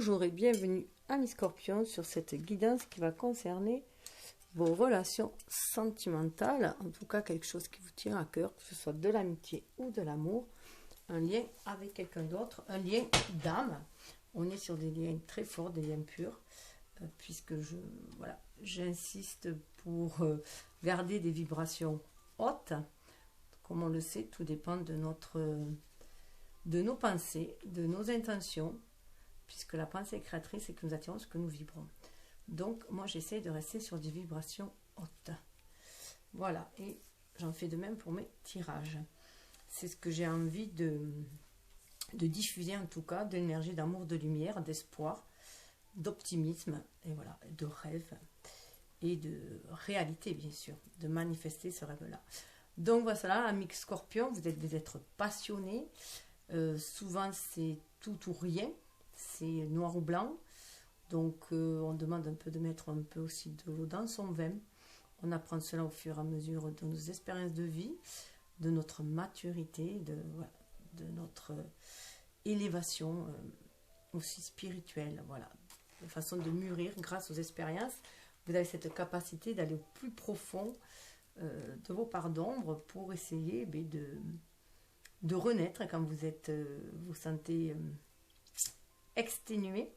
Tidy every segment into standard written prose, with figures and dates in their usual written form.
Bonjour et bienvenue amis Scorpions sur cette guidance qui va concerner vos relations sentimentales, en tout cas quelque chose qui vous tient à cœur, que ce soit de l'amitié ou de l'amour, un lien avec quelqu'un d'autre, un lien d'âme. On est sur des liens très forts, des liens purs, puisque j'insiste pour garder des vibrations hautes. Comme on le sait, tout dépend de nos pensées, de nos intentions, puisque la pensée est créatrice et que nous attirons ce que nous vibrons. Donc, moi, j'essaie de rester sur des vibrations hautes. Voilà, et j'en fais de même pour mes tirages. C'est ce que j'ai envie de diffuser, en tout cas, de l'énergie d'amour, de lumière, d'espoir, d'optimisme, et voilà, de rêve, et de réalité, bien sûr, de manifester ce rêve-là. Donc, voilà, amis Scorpions, vous êtes des êtres passionnés. Souvent, c'est tout ou rien. C'est noir ou blanc, donc on demande un peu de mettre un peu aussi de l'eau dans son vin. On apprend cela au fur et à mesure de nos expériences de vie, de notre maturité, de notre élévation aussi spirituelle, voilà, de façon de mûrir grâce aux expériences. Vous avez cette capacité d'aller au plus profond de vos parts d'ombre pour essayer de renaître quand vous sentez exténué,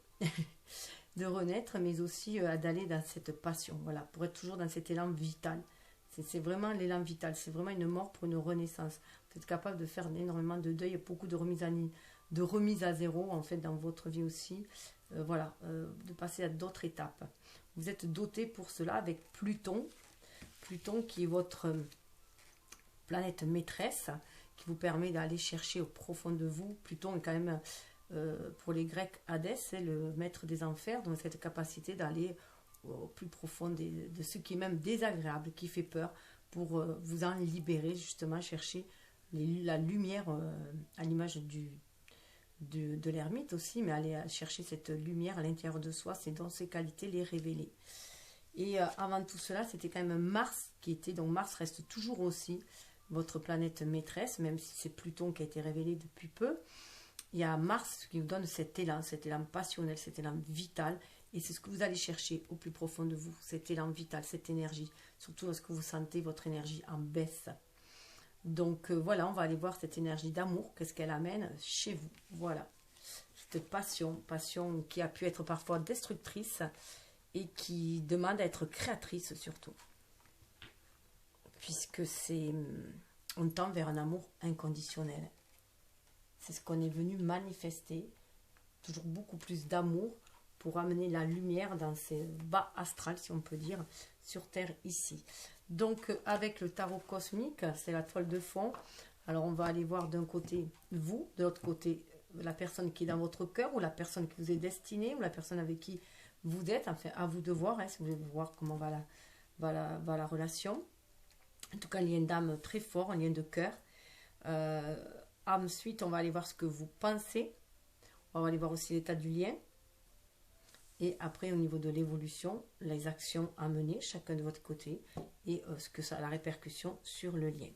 de renaître, mais aussi d'aller dans cette passion, voilà, pour être toujours dans cet élan vital. C'est vraiment l'élan vital, c'est vraiment une mort pour une renaissance. Vous êtes capable de faire énormément de deuil, beaucoup de remise à zéro, en fait, dans votre vie aussi, de passer à d'autres étapes. Vous êtes doté pour cela avec Pluton qui est votre planète maîtresse, qui vous permet d'aller chercher au profond de vous. Pluton est quand même... pour les Grecs, Hadès, c'est le maître des enfers, donc cette capacité d'aller au plus profond de ce qui est même désagréable, qui fait peur, pour vous en libérer, justement, chercher la lumière, à l'image de l'ermite aussi, mais aller chercher cette lumière à l'intérieur de soi, c'est dans ses qualités les révéler. Et avant tout cela, c'était quand même Mars qui était, donc Mars reste toujours aussi votre planète maîtresse, même si c'est Pluton qui a été révélé depuis peu. Il y a Mars qui vous donne cet élan passionnel, cet élan vital. Et c'est ce que vous allez chercher au plus profond de vous, cet élan vital, cette énergie. Surtout lorsque vous sentez votre énergie en baisse. Donc voilà, on va aller voir cette énergie d'amour, qu'est-ce qu'elle amène chez vous. Voilà, cette passion qui a pu être parfois destructrice et qui demande à être créatrice surtout. Puisque on tend vers un amour inconditionnel. C'est ce qu'on est venu manifester, toujours beaucoup plus d'amour pour amener la lumière dans ces bas astrales, si on peut dire, sur Terre ici. Donc, avec le tarot cosmique, c'est la toile de fond. Alors, on va aller voir d'un côté vous, de l'autre côté la personne qui est dans votre cœur, ou la personne qui vous est destinée, ou la personne avec qui vous êtes. Enfin, à vous de voir, si vous voulez voir comment va la relation. En tout cas, un lien d'âme très fort, un lien de cœur. Ensuite, on va aller voir ce que vous pensez. On va aller voir aussi l'état du lien. Et après, au niveau de l'évolution, les actions à mener, chacun de votre côté, et ce que ça a la répercussion sur le lien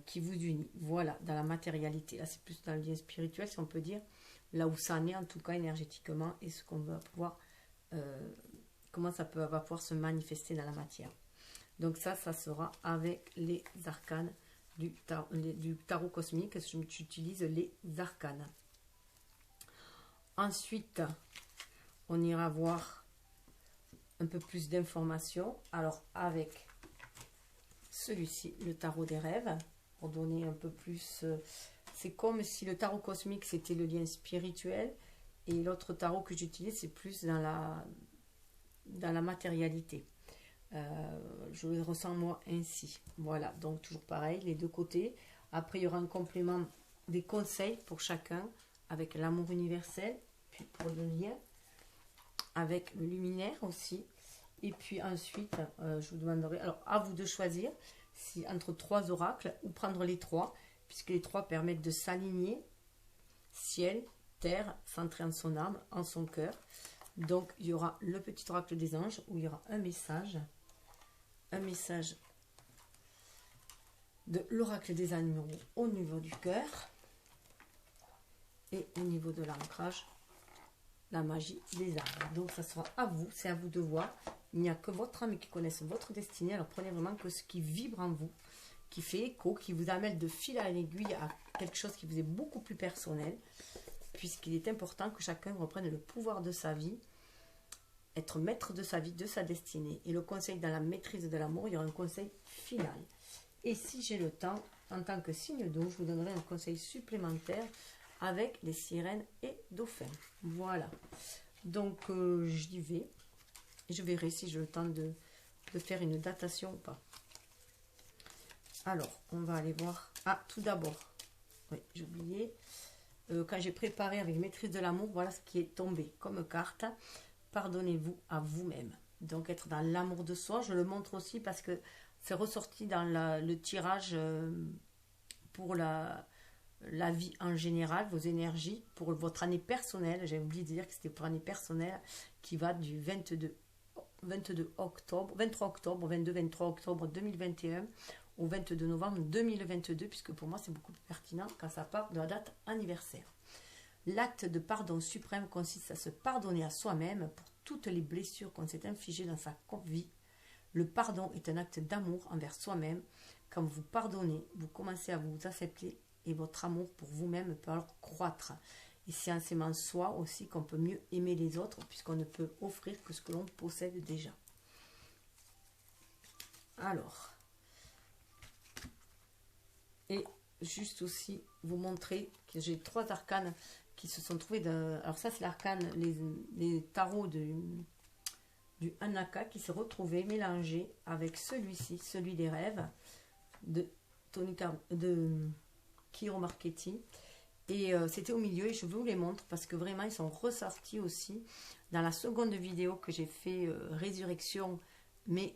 qui vous unit. Voilà, dans la matérialité. Là, c'est plus dans le lien spirituel, si on peut dire, là où ça en est, en tout cas énergétiquement, et ce qu'on va pouvoir, comment ça va pouvoir se manifester dans la matière. Donc ça sera avec les arcanes du tarot cosmique. J'utilise les arcanes. Ensuite, on ira voir un peu plus d'informations. Alors, avec celui-ci, le tarot des rêves, pour donner un peu plus... c'est comme si le tarot cosmique, c'était le lien spirituel, et l'autre tarot que j'utilise, c'est plus dans la matérialité. Je le ressens moi ainsi. Voilà, donc toujours pareil, les deux côtés. Après, il y aura un complément des conseils pour chacun, avec l'amour universel, puis pour le lien, avec le luminaire aussi. Et puis ensuite, je vous demanderai, alors à vous de choisir, si entre 3 oracles, ou prendre les 3, puisque les 3 permettent de s'aligner, ciel, terre, centré en son âme, en son cœur. Donc, il y aura le petit oracle des anges, où il y aura un message de l'oracle des animaux au niveau du cœur, et au niveau de l'ancrage, la magie des arbres. Donc ça sera à vous, c'est à vous de voir. Il n'y a que votre âme qui connaisse votre destinée. Alors prenez vraiment que ce qui vibre en vous, qui fait écho, qui vous amène de fil à l'aiguille à quelque chose qui vous est beaucoup plus personnel, puisqu'il est important que chacun reprenne le pouvoir de sa vie, être maître de sa vie, de sa destinée. Et le conseil dans la maîtrise de l'amour, il y aura un conseil final. Et si j'ai le temps, en tant que signe d'eau, je vous donnerai un conseil supplémentaire avec les sirènes et dauphins. Voilà. Donc, j'y vais. Je verrai si j'ai le temps de faire une datation ou pas. Alors, on va aller voir. Ah, tout d'abord, oui, j'ai oublié. Quand j'ai préparé avec maîtrise de l'amour, voilà ce qui est tombé comme carte. Pardonnez-vous à vous-même. Donc, être dans l'amour de soi. Je le montre aussi parce que c'est ressorti dans le tirage pour la vie en général, vos énergies, pour votre année personnelle. J'ai oublié de dire que c'était pour année personnelle qui va du 23 octobre, 23 octobre 2021 au 22 novembre 2022, puisque pour moi c'est beaucoup plus pertinent quand ça part de la date anniversaire. L'acte de pardon suprême consiste à se pardonner à soi-même pour toutes les blessures qu'on s'est infligées dans sa vie. Le pardon est un acte d'amour envers soi-même. Quand vous pardonnez, vous commencez à vous accepter et votre amour pour vous-même peut alors croître. Et c'est en s'aimant soi aussi qu'on peut mieux aimer les autres, puisqu'on ne peut offrir que ce que l'on possède déjà. Alors, et juste aussi vous montrer que j'ai 3 arcanes qui se sont trouvés. Alors ça c'est l'arcane, les tarots du Anaka qui s'est retrouvé mélangé avec celui-ci, celui des rêves de Kiro Marchetti. Et c'était au milieu et je vous les montre parce que vraiment ils sont ressortis aussi dans la seconde vidéo que j'ai fait Résurrection, mais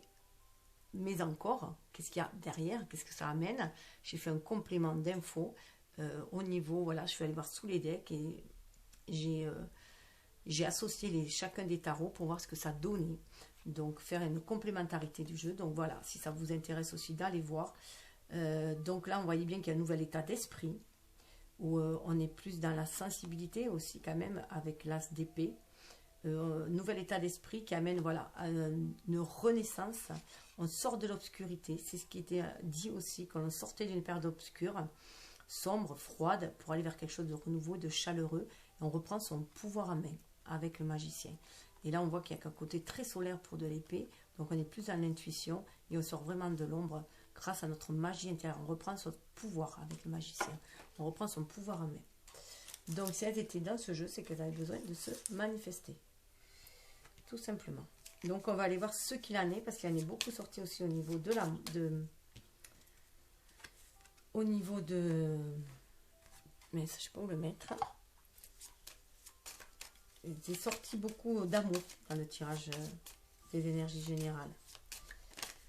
encore, qu'est-ce qu'il y a derrière, qu'est-ce que ça amène. J'ai fait un complément d'infos au niveau, voilà, je suis allée voir sous les decks et j'ai associé chacun des tarots pour voir ce que ça donnait. Donc faire une complémentarité du jeu. Donc voilà, si ça vous intéresse aussi d'aller voir. Donc là on voyait bien qu'il y a un nouvel état d'esprit où on est plus dans la sensibilité aussi quand même avec l'as d'épée. Nouvel état d'esprit qui amène voilà à une renaissance. On sort de l'obscurité, c'est ce qui était dit aussi quand on sortait d'une période obscure, sombre, froide, pour aller vers quelque chose de renouveau, de chaleureux, et on reprend son pouvoir en main avec le magicien. Et là on voit qu'il y a qu'un côté très solaire pour de l'épée, donc on est plus dans l'intuition et on sort vraiment de l'ombre grâce à notre magie intérieure. On reprend son pouvoir avec le magicien, on reprend son pouvoir en main. Donc si elles étaient dans ce jeu, c'est qu'elles avaient besoin de se manifester, tout simplement. Donc on va aller voir ce qu'il en est, parce qu'il en est beaucoup sorti aussi au niveau de mais ça, je sais pas où le mettre. J'ai sorti beaucoup d'amour dans le tirage des énergies générales.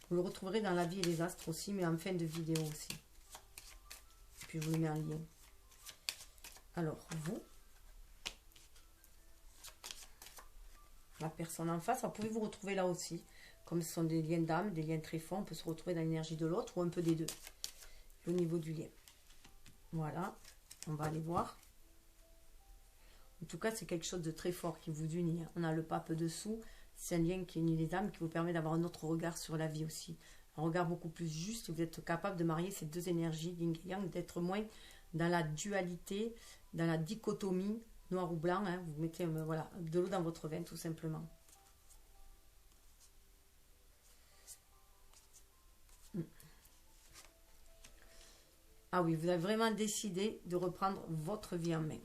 Vous le retrouverez dans la vie et les astres aussi, mais en fin de vidéo aussi. Et puis je vous le mets en lien. Alors vous, la personne en face, vous pouvez vous retrouver là aussi. Comme ce sont des liens d'âme, des liens très forts, on peut se retrouver dans l'énergie de l'autre ou un peu des deux. Au niveau du lien. Voilà, on va aller voir. En tout cas, c'est quelque chose de très fort qui vous unit. On a le pape dessous. C'est un lien qui unit les âmes, qui vous permet d'avoir un autre regard sur la vie aussi. Un regard beaucoup plus juste. Vous êtes capable de marier ces deux énergies, yin et yang, d'être moins dans la dualité, dans la dichotomie, noir ou blanc. Hein. Vous mettez voilà, de l'eau dans votre veine, tout simplement. Ah oui, vous avez vraiment décidé de reprendre votre vie en main.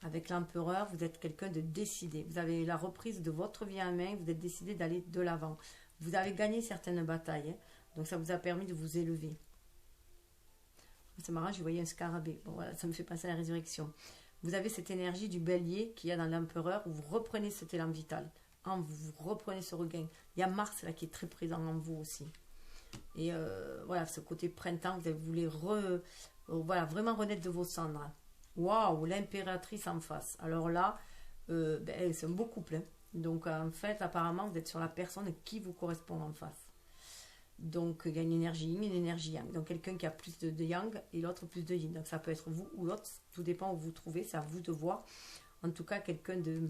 Avec l'empereur, vous êtes quelqu'un de décidé. Vous avez la reprise de votre vie en main, vous êtes décidé d'aller de l'avant. Vous avez gagné certaines batailles, hein, donc ça vous a permis de vous élever. C'est marrant, je voyais un scarabée. Bon, voilà, ça me fait penser à la résurrection. Vous avez cette énergie du bélier qu'il y a dans l'empereur, où vous reprenez cet élan vital. En vous, vous reprenez ce regain. Il y a Mars là qui est très présent en vous aussi. Et voilà, ce côté printemps, vous voulez voilà, vraiment renaître de vos cendres. Waouh, l'impératrice en face. Alors là, c'est un beau couple. Hein. Donc en fait, apparemment, vous êtes sur la personne qui vous correspond en face. Donc il y a une énergie yin et une énergie yang. Donc quelqu'un qui a plus de yang et l'autre plus de yin. Donc ça peut être vous ou l'autre, tout dépend où vous vous trouvez, c'est à vous de voir. En tout cas, quelqu'un de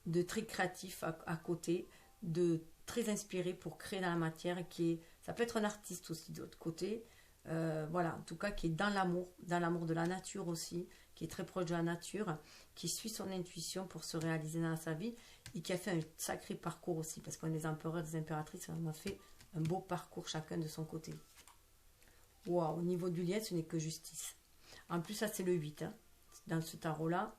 de très créatif à côté, de très inspiré pour créer dans la matière, ça peut être un artiste aussi de l'autre côté, voilà, en tout cas qui est dans l'amour de la nature aussi, qui est très proche de la nature, qui suit son intuition pour se réaliser dans sa vie et qui a fait un sacré parcours aussi, parce qu'on est des empereurs, des impératrices, on a fait un beau parcours chacun de son côté. Wow, au niveau du lien, ce n'est que justice. En plus, ça c'est le 8, hein. Dans ce tarot-là,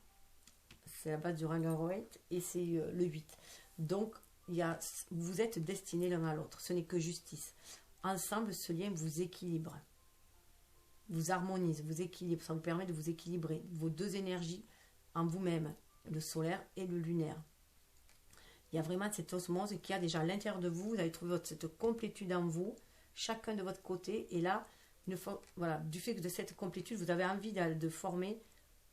c'est la base du Rider-Waite et c'est le 8. Donc, vous êtes destinés l'un à l'autre, ce n'est que justice. Ensemble, ce lien vous équilibre, vous harmonise, vous équilibre, ça vous permet de vous équilibrer, vos deux énergies en vous-même, le solaire et le lunaire. Il y a vraiment cette osmose qui a déjà à l'intérieur de vous, vous avez trouvé cette complétude en vous, chacun de votre côté, et là, voilà, du fait que de cette complétude, vous avez envie de former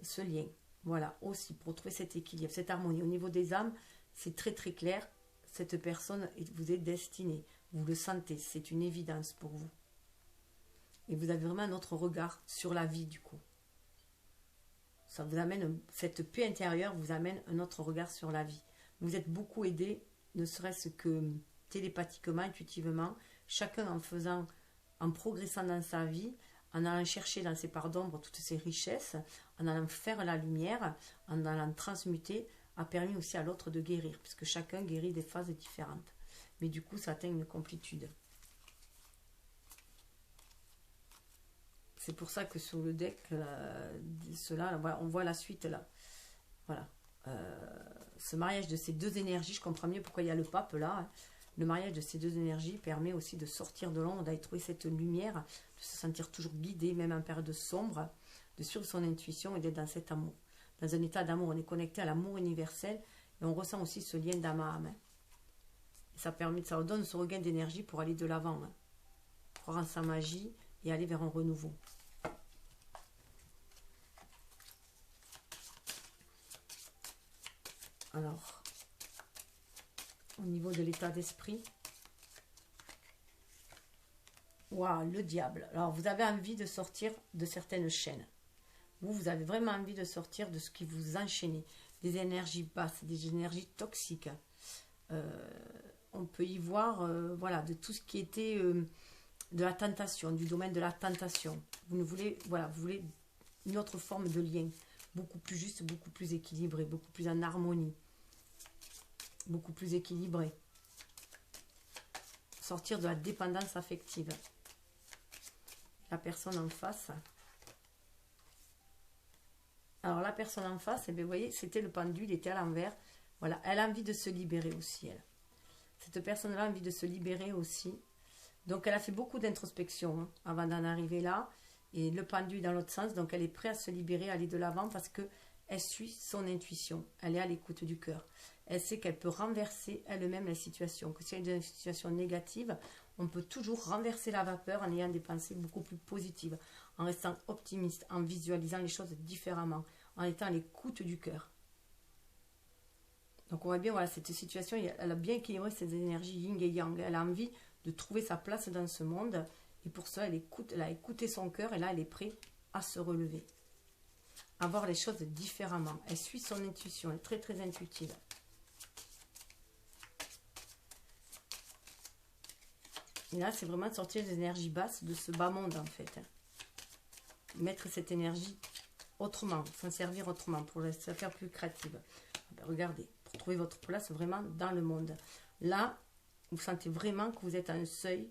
ce lien. Voilà, aussi, pour trouver cet équilibre, cette harmonie. Au niveau des âmes, c'est très très clair, cette personne vous est destinée, vous le sentez, c'est une évidence pour vous. Et vous avez vraiment un autre regard sur la vie du coup. Ça vous amène, cette paix intérieure vous amène un autre regard sur la vie. Vous êtes beaucoup aidé, ne serait-ce que télépathiquement, intuitivement, chacun en progressant dans sa vie, en allant chercher dans ses parts d'ombre toutes ses richesses, en allant faire la lumière, en allant transmuter, a permis aussi à l'autre de guérir, puisque chacun guérit des phases différentes. Mais du coup, ça atteint une complétude. C'est pour ça que sur le deck, cela, on voit la suite là. Voilà. Ce mariage de ces deux énergies, je comprends mieux pourquoi il y a le pape là. Hein. Le mariage de ces deux énergies permet aussi de sortir de l'ombre, d'aller trouver cette lumière, de se sentir toujours guidé, même en période sombre, de suivre son intuition et d'être dans cet amour. Dans un état d'amour, on est connecté à l'amour universel et on ressent aussi ce lien d'âme à âme. Ça donne ce regain d'énergie pour aller de l'avant, hein. Croire en sa magie et aller vers un renouveau. Alors, au niveau de l'état d'esprit, waouh, le diable. Alors, vous avez envie de sortir de certaines chaînes. Vous avez vraiment envie de sortir de ce qui vous enchaîne, des énergies basses, des énergies toxiques. On peut y voir, voilà, de tout ce qui était de la tentation, du domaine de la tentation. Vous voulez une autre forme de lien, beaucoup plus juste, beaucoup plus équilibré, beaucoup plus en harmonie, beaucoup plus équilibré. Sortir de la dépendance affective. La personne en face. Alors la personne en face, eh bien, vous voyez, c'était le pendule, il était à l'envers. Voilà, elle a envie de se libérer aussi, elle. Cette personne-là a envie de se libérer aussi. Donc elle a fait beaucoup d'introspection avant d'en arriver là. Et le pendule dans l'autre sens, donc elle est prête à se libérer, à aller de l'avant parce qu'elle suit son intuition. Elle est à l'écoute du cœur. Elle sait qu'elle peut renverser elle-même la situation. Que si elle est dans une situation négative, on peut toujours renverser la vapeur en ayant des pensées beaucoup plus positives, en restant optimiste, en visualisant les choses différemment, en étant à l'écoute du cœur. Donc on voit bien, voilà, cette situation, elle a bien équilibré ses énergies yin et yang. Elle a envie de trouver sa place dans ce monde. Et pour ça, elle a écouté son cœur et là, elle est prête à se relever. À voir les choses différemment. Elle suit son intuition, elle est très très intuitive. Et là, c'est vraiment de sortir des énergies basses de ce bas monde en fait. Mettre cette énergie autrement, s'en servir autrement pour la faire plus créative. Regardez, pour trouver votre place vraiment dans le monde. Là, vous sentez vraiment que vous êtes à un seuil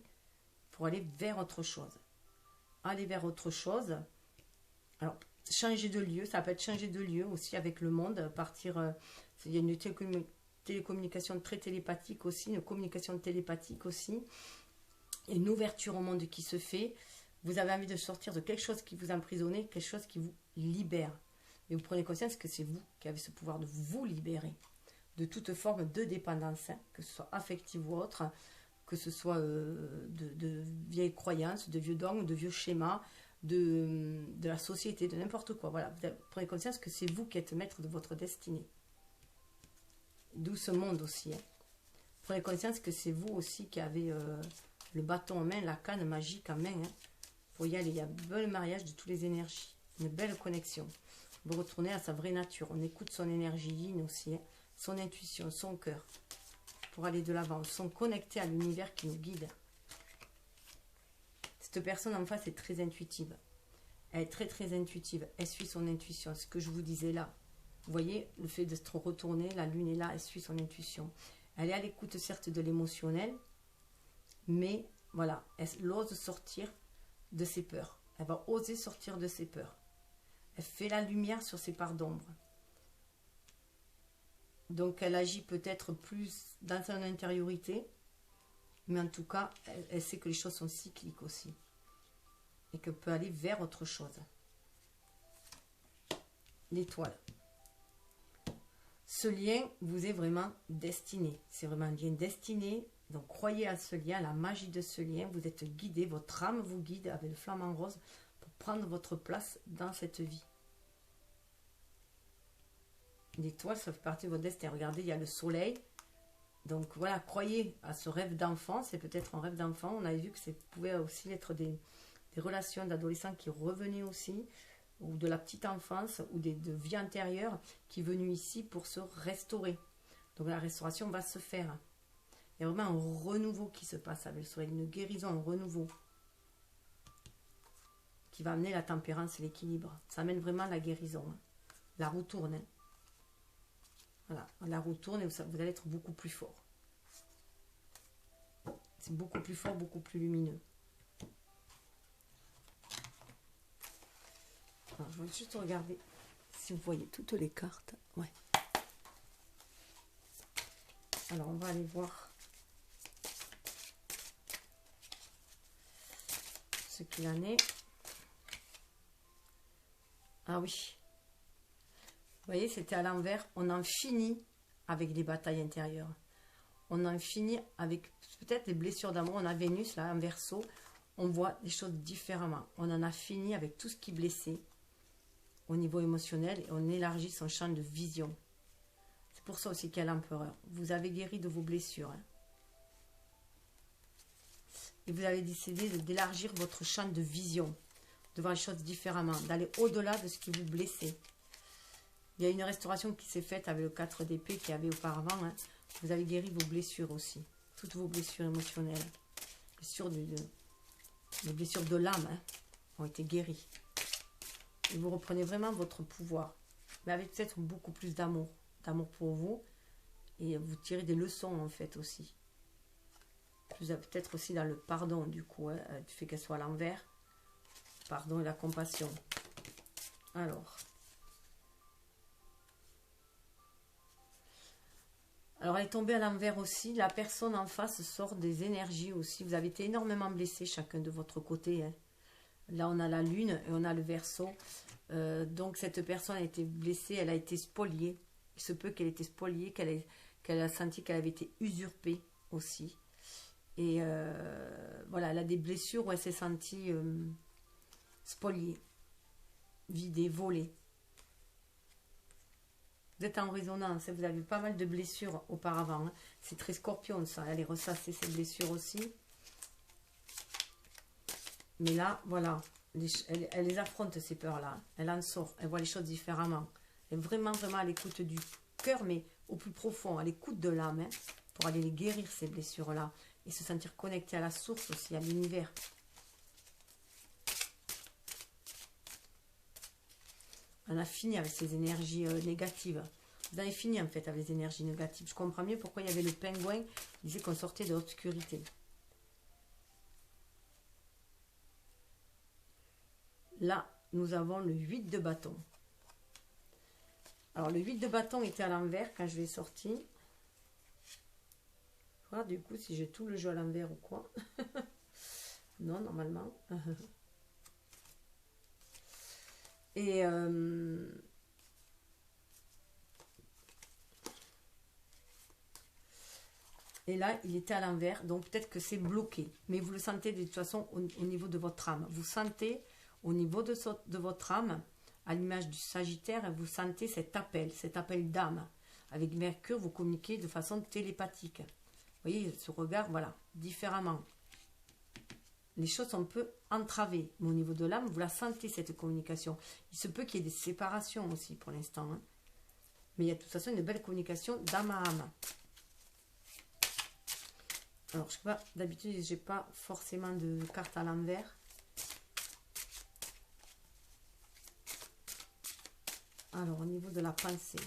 pour aller vers autre chose. Aller vers autre chose. Alors, changer de lieu, ça peut être changer de lieu aussi avec le monde, partir, il y a une télécommunication très télépathique aussi, une communication télépathique aussi, et une ouverture au monde qui se fait. Vous avez envie de sortir de quelque chose qui vous emprisonnait, quelque chose qui vous libère. Et vous prenez conscience que c'est vous qui avez ce pouvoir de vous libérer de toute forme de dépendance, que ce soit affective ou autre, que ce soit de vieilles croyances, de vieux dogmes, de vieux schémas, de la société, de n'importe quoi. Voilà, vous prenez conscience que c'est vous qui êtes maître de votre destinée. D'où ce monde aussi. Hein. Vous prenez conscience que c'est vous aussi qui avez le bâton en main, la canne magique en main. Hein, pour y aller. Il y a un bel mariage de toutes les énergies. Une belle connexion. Vous retournez à sa vraie nature. On écoute son énergie yin aussi. Hein, son intuition, son cœur, pour aller de l'avant, sont connectés à l'univers qui nous guide. Cette personne en face est très intuitive. Elle est très très intuitive. Elle suit son intuition. Ce que je vous disais là. Vous voyez, le fait de se retourner, la lune est là, elle suit son intuition. Elle est à l'écoute certes de l'émotionnel, mais voilà, elle ose sortir de ses peurs. Elle va oser sortir de ses peurs. Elle fait la lumière sur ses parts d'ombre. Donc elle agit peut-être plus dans son intériorité, mais en tout cas, elle sait que les choses sont cycliques aussi. Et qu'elle peut aller vers autre chose. L'étoile. Ce lien vous est vraiment destiné. C'est vraiment un lien destiné. Donc croyez à ce lien, à la magie de ce lien. Vous êtes guidé, votre âme vous guide avec le flamant rose pour prendre votre place dans cette vie. L'étoile, ça fait partie de votre destin. Regardez, il y a le soleil. Donc voilà, croyez à ce rêve d'enfant. C'est peut-être un rêve d'enfant. On a vu que ça pouvait aussi être des relations d'adolescents qui revenaient aussi, ou de la petite enfance, ou de vie antérieure qui est venue ici pour se restaurer. Donc la restauration va se faire. Il y a vraiment un renouveau qui se passe avec le soleil, une guérison, un renouveau qui va amener la tempérance et l'équilibre. Ça amène vraiment la guérison. La roue tourne. Voilà, la roue tourne et vous allez être beaucoup plus fort. C'est beaucoup plus fort, beaucoup plus lumineux. Alors, je vais juste regarder si vous voyez toutes les cartes. Ouais. Alors, on va aller voir ce qu'il en est. Ah oui. Vous voyez, c'était à l'envers. On en finit avec les batailles intérieures. On en finit avec peut-être les blessures d'amour. On a Vénus, là, en Verseau. On voit les choses différemment. On en a fini avec tout ce qui blessait au niveau émotionnel. Et on élargit son champ de vision. C'est pour ça aussi qu'il y a l'empereur. Vous avez guéri de vos blessures. Et vous avez décidé d'élargir votre champ de vision. De voir les choses différemment. D'aller au-delà de ce qui vous blessait. Il y a une restauration qui s'est faite avec le 4 d'épée qu'il y avait auparavant. Vous avez guéri vos blessures aussi. Toutes vos blessures émotionnelles. Les blessures de l'âme ont été guéries. Et vous reprenez vraiment votre pouvoir. Mais avec peut-être beaucoup plus d'amour. D'amour pour vous. Et vous tirez des leçons en fait aussi. Peut-être aussi dans le pardon du coup. Du fait qu'elle soit à l'envers. Pardon et la compassion. Alors, elle est tombée à l'envers aussi. La personne en face sort des énergies aussi. Vous avez été énormément blessés chacun de votre côté. Là, on a la lune et on a le Verseau. Donc, cette personne a été blessée. Elle a été spoliée. Il se peut qu'elle ait été spoliée, qu'elle a senti qu'elle avait été usurpée aussi. Et voilà, elle a des blessures où elle s'est sentie spoliée, vidée, volée. Vous êtes en résonance, vous avez pas mal de blessures auparavant. C'est très scorpion ça, elle est ressassée ses blessures aussi. Mais là, voilà, elle les affronte ces peurs-là. Elle en sort, elle voit les choses différemment. Elle est vraiment, vraiment à l'écoute du cœur, mais au plus profond, à l'écoute de l'âme, pour aller les guérir ces blessures-là. Et se sentir connectée à la source aussi, à l'univers. On a fini avec ces énergies négatives. Vous avez fini en fait avec les énergies négatives. Je comprends mieux pourquoi il y avait le pingouin qui disait qu'on sortait de l'obscurité. Là, nous avons le 8 de bâton. Alors, le 8 de bâton était à l'envers quand je l'ai sorti. Voir du coup si j'ai tout le jeu à l'envers ou quoi. Non, normalement. Et là, il était à l'envers, donc peut-être que c'est bloqué. Mais vous le sentez de toute façon au niveau de votre âme. Vous sentez au niveau de votre âme, à l'image du Sagittaire, vous sentez cet appel d'âme. Avec Mercure, vous communiquez de façon télépathique. Vous voyez, ce regard, voilà, différemment. Les choses sont un peu entravées. Mais au niveau de l'âme, vous la sentez, cette communication. Il se peut qu'il y ait des séparations aussi pour l'instant. Mais il y a de toute façon une belle communication d'âme à âme. Alors, je sais pas, d'habitude, j'ai pas forcément de carte à l'envers. Alors, au niveau de la pensée.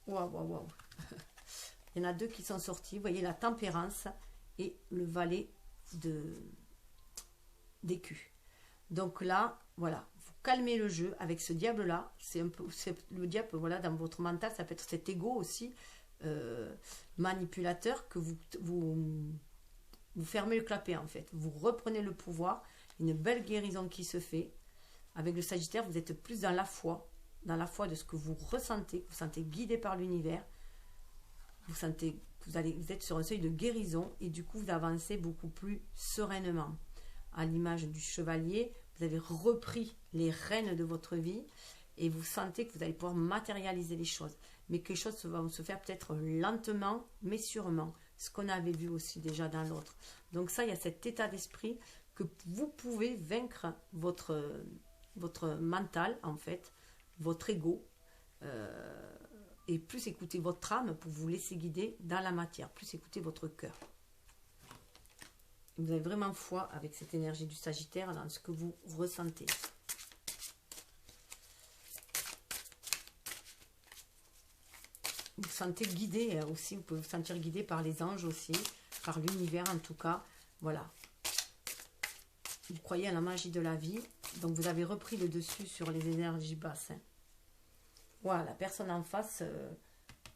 Waouh, waouh, waouh. Il y en a deux qui sont sortis. Vous voyez, la tempérance et le valet d'écu. Donc là, voilà, vous calmez le jeu avec ce diable-là. C'est un peu, le diable, voilà, dans votre mental, ça peut être cet ego aussi, manipulateur, que vous fermez le clapet en fait. Vous reprenez le pouvoir, une belle guérison qui se fait. Avec le Sagittaire, vous êtes plus dans la foi de ce que vous ressentez, vous sentez guidé par l'univers. Vous sentez que vous êtes sur un seuil de guérison et du coup, vous avancez beaucoup plus sereinement. À l'image du chevalier, vous avez repris les rênes de votre vie et vous sentez que vous allez pouvoir matérialiser les choses. Mais que les choses vont se faire peut-être lentement, mais sûrement. Ce qu'on avait vu aussi déjà dans l'autre. Donc ça, il y a cet état d'esprit que vous pouvez vaincre votre mental, en fait, votre ego, et plus écouter votre âme pour vous laisser guider dans la matière, plus écouter votre cœur. Vous avez vraiment foi avec cette énergie du Sagittaire dans ce que vous ressentez. Vous vous sentez guidé aussi, vous pouvez vous sentir guidé par les anges aussi, par l'univers en tout cas. Voilà. Vous croyez à la magie de la vie, donc vous avez repris le dessus sur les énergies basses. Hein. Voilà, la personne en face,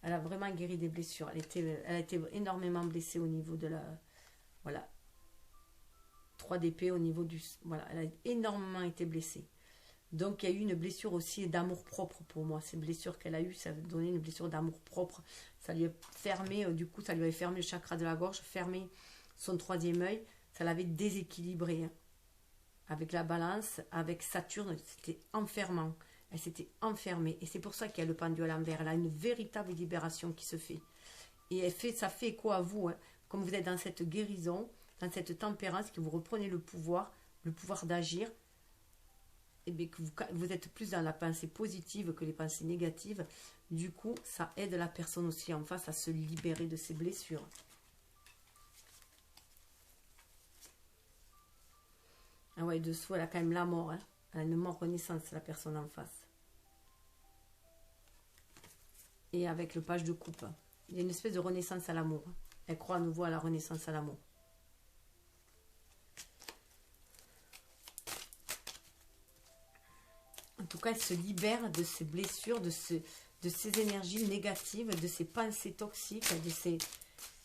elle a vraiment guéri des blessures. Elle a été énormément blessée au niveau de la... Voilà. 3 d'épée au niveau du... Voilà, elle a énormément été blessée. Donc, il y a eu une blessure aussi d'amour-propre pour moi. Ces blessures qu'elle a eues, ça a donné une blessure d'amour-propre. Ça lui a fermé, du coup, ça lui avait fermé le chakra de la gorge, fermé son 3e œil. Ça l'avait déséquilibré. Hein. Avec la balance, avec Saturne, c'était enfermant. Elle s'était enfermée. Et c'est pour ça qu'il y a le pendule à l'envers. Elle a une véritable libération qui se fait. Et ça fait écho à vous. Hein. Comme vous êtes dans cette guérison, dans cette tempérance, que vous reprenez le pouvoir d'agir, et bien que vous êtes plus dans la pensée positive que les pensées négatives. Du coup, ça aide la personne aussi en face à se libérer de ses blessures. Ah ouais, dessous, elle a quand même la mort. Hein. Elle a une mort renaissance, la personne en face. Et avec le page de coupe. Il y a une espèce de renaissance à l'amour. Elle croit à nouveau à la renaissance à l'amour. En tout cas, elle se libère de ses blessures, de ses énergies négatives, de ses pensées toxiques,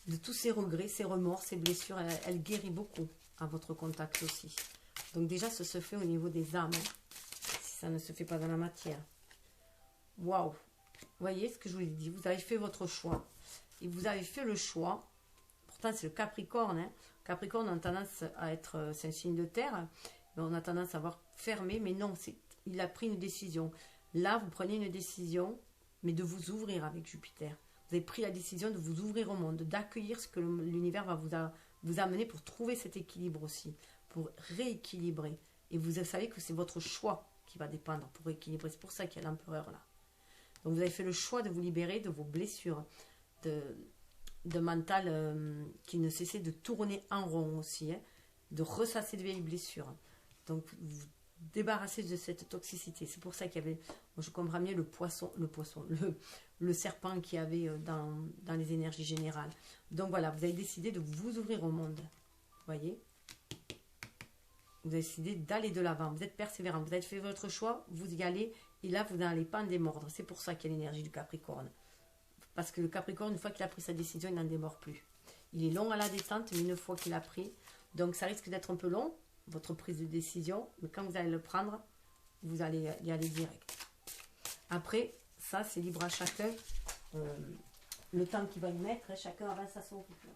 de tous ses regrets, ses remords, ses blessures. Elle guérit beaucoup à votre contact aussi. Donc déjà, ça se fait au niveau des âmes, si ça ne se fait pas dans la matière. Waouh! Vous voyez ce que je vous ai dit, vous avez fait votre choix. Et vous avez fait le choix, pourtant c'est le Capricorne. Hein. Capricorne, on a tendance à être, c'est un signe de terre, mais on a tendance à avoir fermé, mais non, il a pris une décision. Là, vous prenez une décision, mais de vous ouvrir avec Jupiter. Vous avez pris la décision de vous ouvrir au monde, d'accueillir ce que l'univers va vous amener pour trouver cet équilibre aussi, pour rééquilibrer. Et vous savez que c'est votre choix qui va dépendre pour rééquilibrer. C'est pour ça qu'il y a l'empereur là. Donc vous avez fait le choix de vous libérer de vos blessures, de mental qui ne cessait de tourner en rond aussi, hein, de ressasser de vieilles blessures. Donc vous débarrasser de cette toxicité. C'est pour ça qu'il y avait, je comprends mieux le serpent qu'il y avait dans les énergies générales. Donc voilà, vous avez décidé de vous ouvrir au monde. Vous voyez? Vous avez décidé d'aller de l'avant. Vous êtes persévérant. Vous avez fait votre choix, vous y allez. Et là, vous n'allez pas en démordre. C'est pour ça qu'il y a l'énergie du Capricorne. Parce que le Capricorne, une fois qu'il a pris sa décision, il n'en démord plus. Il est long à la détente, mais une fois qu'il a pris. Donc ça risque d'être un peu long, votre prise de décision, mais quand vous allez le prendre, vous allez y aller direct. Après, ça c'est libre à chacun, le temps qu'il va y mettre, chacun avance à son rythme.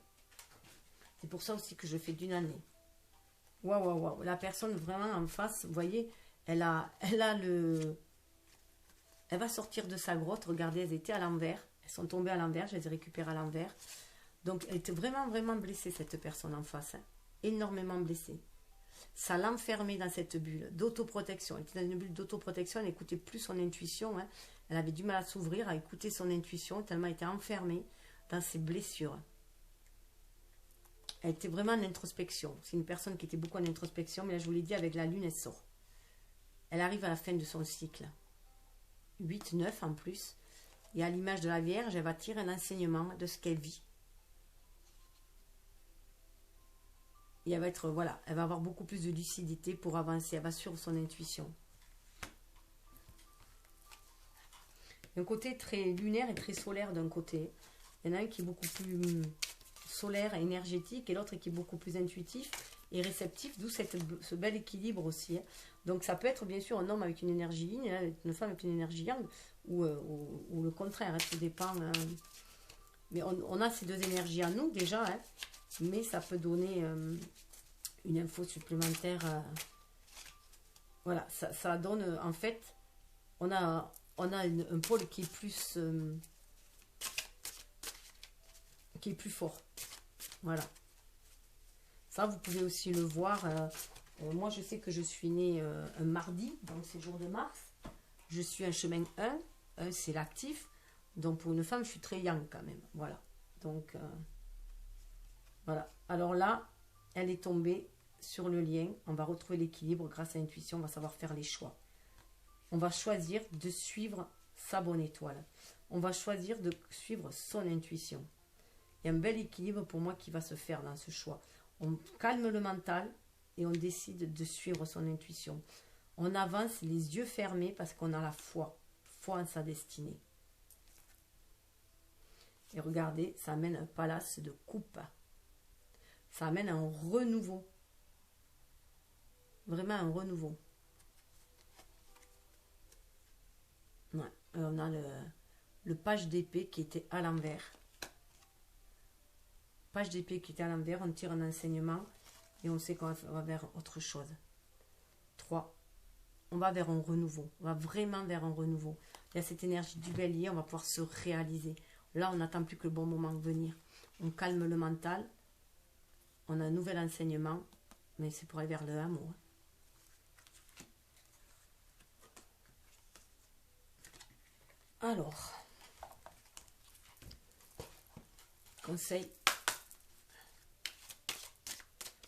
C'est pour ça aussi que je fais d'une année. Waouh, waouh, waouh. La personne vraiment en face, vous voyez, elle va sortir de sa grotte. Regardez, elles étaient à l'envers. Elles sont tombées à l'envers, je les ai récupérées à l'envers. Donc, elle était vraiment, vraiment blessée, cette personne en face. Hein. Énormément blessée. Ça l'enfermait dans cette bulle d'autoprotection. Elle était dans une bulle d'autoprotection, elle n'écoutait plus son intuition. Hein. Elle avait du mal à s'ouvrir, à écouter son intuition, tellement elle était enfermée dans ses blessures. Elle était vraiment en introspection. C'est une personne qui était beaucoup en introspection, mais là, je vous l'ai dit, avec la lune, elle sort. Elle arrive à la fin de son cycle. 8, 9 en plus. Et à l'image de la Vierge, elle va tirer un enseignement de ce qu'elle vit. Et elle va être, voilà, elle va avoir beaucoup plus de lucidité pour avancer. Elle va suivre son intuition. Un côté très lunaire et très solaire d'un côté. Il y en a un qui est beaucoup plus solaire et énergétique et l'autre qui est beaucoup plus intuitif et réceptif, d'où ce bel équilibre aussi. Donc ça peut être bien sûr un homme avec une énergie yin, une femme avec une énergie yang, ou le contraire, ça dépend. Mais on a ces deux énergies à nous déjà, mais ça peut donner une info supplémentaire. Voilà, ça donne, en fait, on a un pôle qui est plus fort. Voilà. Ça, vous pouvez aussi le voir. Moi, je sais que je suis née un mardi, donc c'est jour de Mars. Je suis un chemin 1. 1, c'est l'actif. Donc, pour une femme, je suis très yang quand même. Voilà. Donc, voilà. Alors là, elle est tombée sur le lien. On va retrouver l'équilibre grâce à l'intuition. On va savoir faire les choix. On va choisir de suivre sa bonne étoile. On va choisir de suivre son intuition. Il y a un bel équilibre pour moi qui va se faire dans ce choix. On calme le mental et on décide de suivre son intuition. On avance les yeux fermés parce qu'on a la foi. Foi en sa destinée. Et regardez, ça amène un palace de coupe. Ça amène un renouveau. Vraiment un renouveau. Ouais. On a le page d'épée qui était à l'envers. Page d'épée qui était à l'envers, on tire un enseignement et on sait qu'on va vers autre chose. 3. On va vers un renouveau. On va vraiment vers un renouveau. Il y a cette énergie du bélier, on va pouvoir se réaliser. Là, on n'attend plus que le bon moment venir. On calme le mental. On a un nouvel enseignement, mais c'est pour aller vers le amour. Alors, conseil.